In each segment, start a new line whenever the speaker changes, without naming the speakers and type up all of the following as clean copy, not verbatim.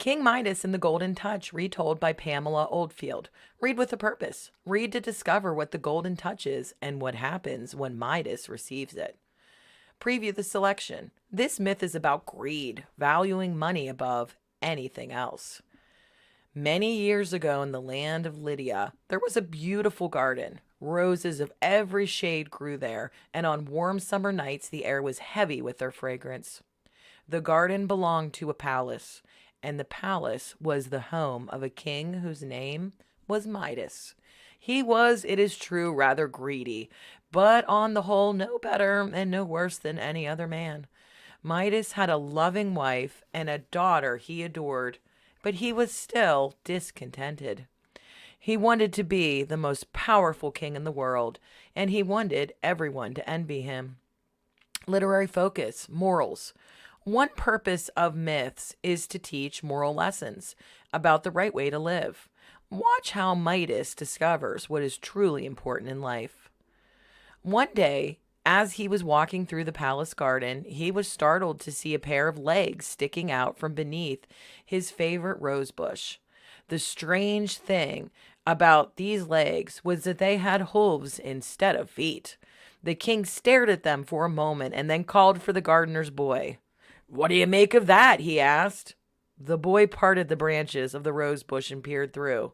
King Midas and the Golden Touch, retold by Pamela Oldfield. Read with a purpose. Read to discover what the Golden Touch is and what happens when Midas receives it. Preview the selection. This myth is about greed, valuing money above anything else. Many years ago in the land of Lydia, there was a beautiful garden. Roses of every shade grew there, and on warm summer nights the air was heavy with their fragrance. The garden belonged to a palace, and the palace was the home of a king whose name was Midas. He was, it is true, rather greedy, but on the whole no better and no worse than any other man. Midas had a loving wife and a daughter he adored, but he was still discontented. He wanted to be the most powerful king in the world, and he wanted everyone to envy him. Literary focus, morals. One purpose of myths is to teach moral lessons about the right way to live. Watch how Midas discovers what is truly important in life. One day, as he was walking through the palace garden, he was startled to see a pair of legs sticking out from beneath his favorite rose bush. The strange thing about these legs was that they had hooves instead of feet. The king stared at them for a moment and then called for the gardener's boy. "What do you make of that?" he asked. The boy parted the branches of the rose bush and peered through.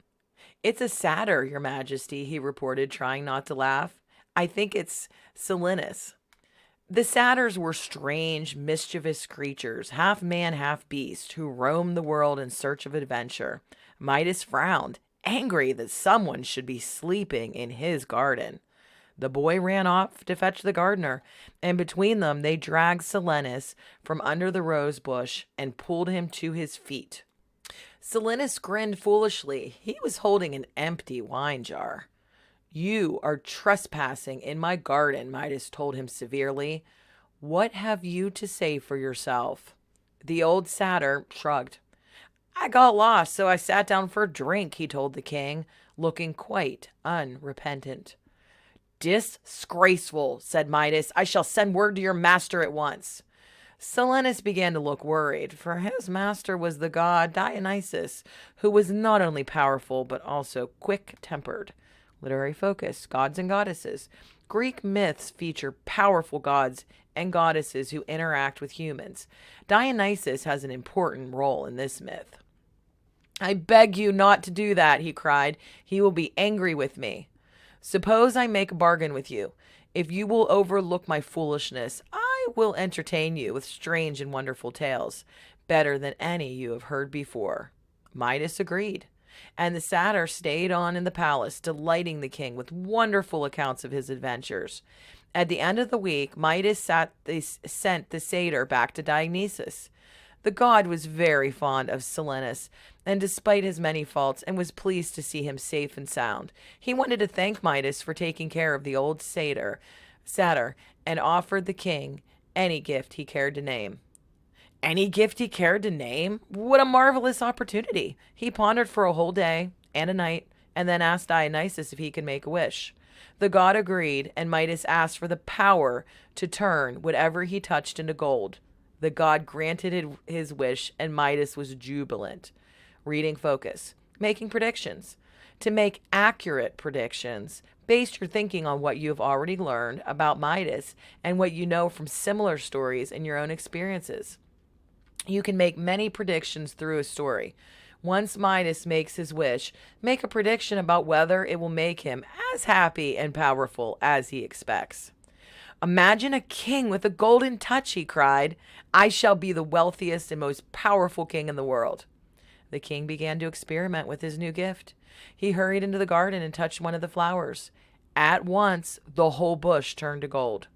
"It's a satyr, Your Majesty," he reported, trying not to laugh. "I think it's Silenus." The satyrs were strange, mischievous creatures, half man, half beast, who roamed the world in search of adventure. Midas frowned, angry that someone should be sleeping in his garden. The boy ran off to fetch the gardener, and between them they dragged Silenus from under the rose bush and pulled him to his feet. Silenus grinned foolishly. He was holding an empty wine jar. "You are trespassing in my garden," Midas told him severely. "What have you to say for yourself?" The old satyr shrugged. "I got lost, so I sat down for a drink," he told the king, looking quite unrepentant. "Disgraceful," said Midas. "I shall send word to your master at once." Silenus began to look worried, for his master was the god Dionysus, who was not only powerful but also quick-tempered. Literary focus, gods and goddesses. Greek myths feature powerful gods and goddesses who interact with humans. Dionysus has an important role in this myth. "I beg you not to do that," he cried. "He will be angry with me. Suppose I make a bargain with you. If you will overlook my foolishness, I will entertain you with strange and wonderful tales, better than any you have heard before." Midas agreed, and the satyr stayed on in the palace, delighting the king with wonderful accounts of his adventures. At the end of the week, Midas sent the satyr back to Dionysus. The god was very fond of Silenus, and despite his many faults, and was pleased to see him safe and sound. He wanted to thank Midas for taking care of the old satyr, and offered the king any gift he cared to name. Any gift he cared to name? What a marvelous opportunity! He pondered for a whole day and a night, and then asked Dionysus if he could make a wish. The god agreed, and Midas asked for the power to turn whatever he touched into gold. The god granted his wish, and Midas was jubilant. Reading focus. Making predictions. To make accurate predictions, base your thinking on what you have already learned about Midas and what you know from similar stories and your own experiences. You can make many predictions through a story. Once Midas makes his wish, make a prediction about whether it will make him as happy and powerful as he expects. "Imagine a king with a golden touch," he cried. "I shall be the wealthiest and most powerful king in the world." The king began to experiment with his new gift. He hurried into the garden and touched one of the flowers. At once, the whole bush turned to gold.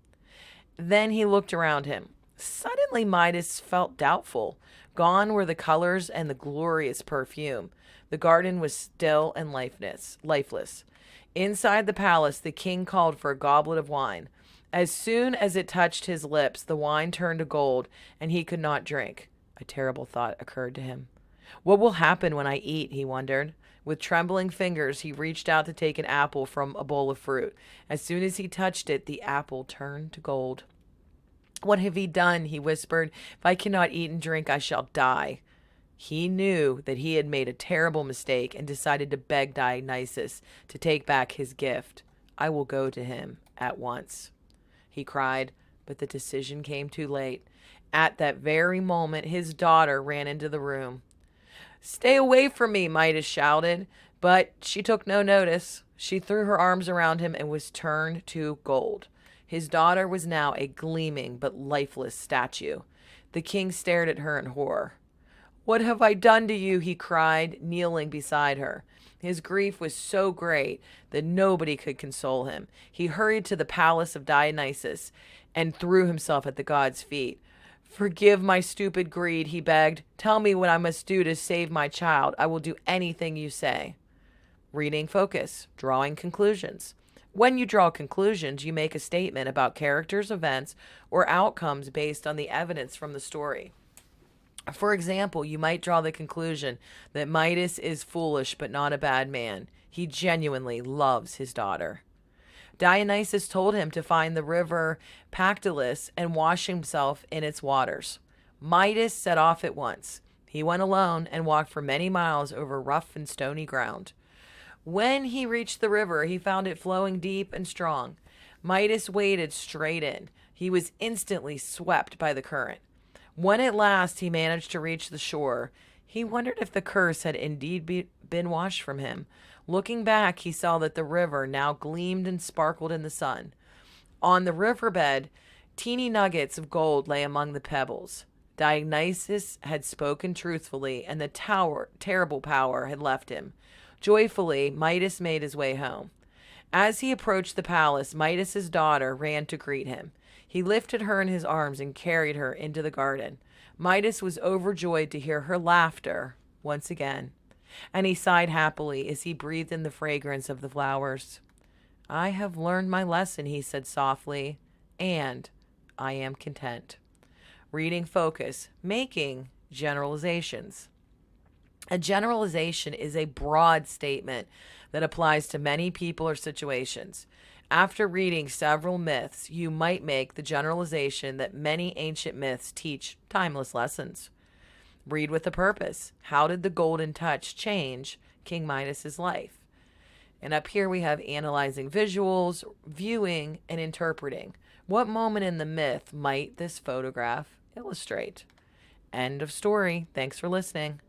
Then he looked around him. Suddenly, Midas felt doubtful. Gone were the colors and the glorious perfume. The garden was still and lifeless. Inside the palace, the king called for a goblet of wine. As soon as it touched his lips, the wine turned to gold, and he could not drink. A terrible thought occurred to him. "What will happen when I eat?" he wondered. With trembling fingers, he reached out to take an apple from a bowl of fruit. As soon as he touched it, the apple turned to gold. "What have he done?" he whispered. "If I cannot eat and drink, I shall die." He knew that he had made a terrible mistake and decided to beg Dionysus to take back his gift. I will go to him at once, he cried, but the decision came too late. At that very moment, his daughter ran into the room. Stay away from me, Midas shouted, but she took no notice. She threw her arms around him and was turned to gold. His daughter was now a gleaming but lifeless statue. The king stared at her in horror. What have I done to you? He cried, kneeling beside her. His grief was so great that nobody could console him. He hurried to the palace of Dionysus and threw himself at the god's feet. Forgive my stupid greed, he begged. Tell me what I must do to save my child. I will do anything you say. Reading focus, drawing conclusions. When you draw conclusions, you make a statement about characters, events, or outcomes based on the evidence from the story. For example, you might draw the conclusion that Midas is foolish but not a bad man. He genuinely loves his daughter. Dionysus told him to find the river Pactolus and wash himself in its waters. Midas set off at once. He went alone and walked for many miles over rough and stony ground. When he reached the river, he found it flowing deep and strong. Midas waded straight in. He was instantly swept by the current. When at last he managed to reach the shore, he wondered if the curse had indeed been washed from him. Looking back, he saw that the river now gleamed and sparkled in the sun. On the riverbed, teeny nuggets of gold lay among the pebbles. Dionysus had spoken truthfully, and the terrible power had left him. Joyfully, Midas made his way home. As he approached the palace, Midas's daughter ran to greet him. He lifted her in his arms and carried her into the garden. Midas was overjoyed to hear her laughter once again, and he sighed happily as he breathed in the fragrance of the flowers. I have learned my lesson, he said softly, and I am content. Reading focus, making generalizations. A generalization is a broad statement that applies to many people or situations. After reading several myths, you might make the generalization that many ancient myths teach timeless lessons. Read with a purpose. How did the golden touch change King Midas's life? And up here we have analyzing visuals, viewing, and interpreting. What moment in the myth might this photograph illustrate? End of story. Thanks for listening.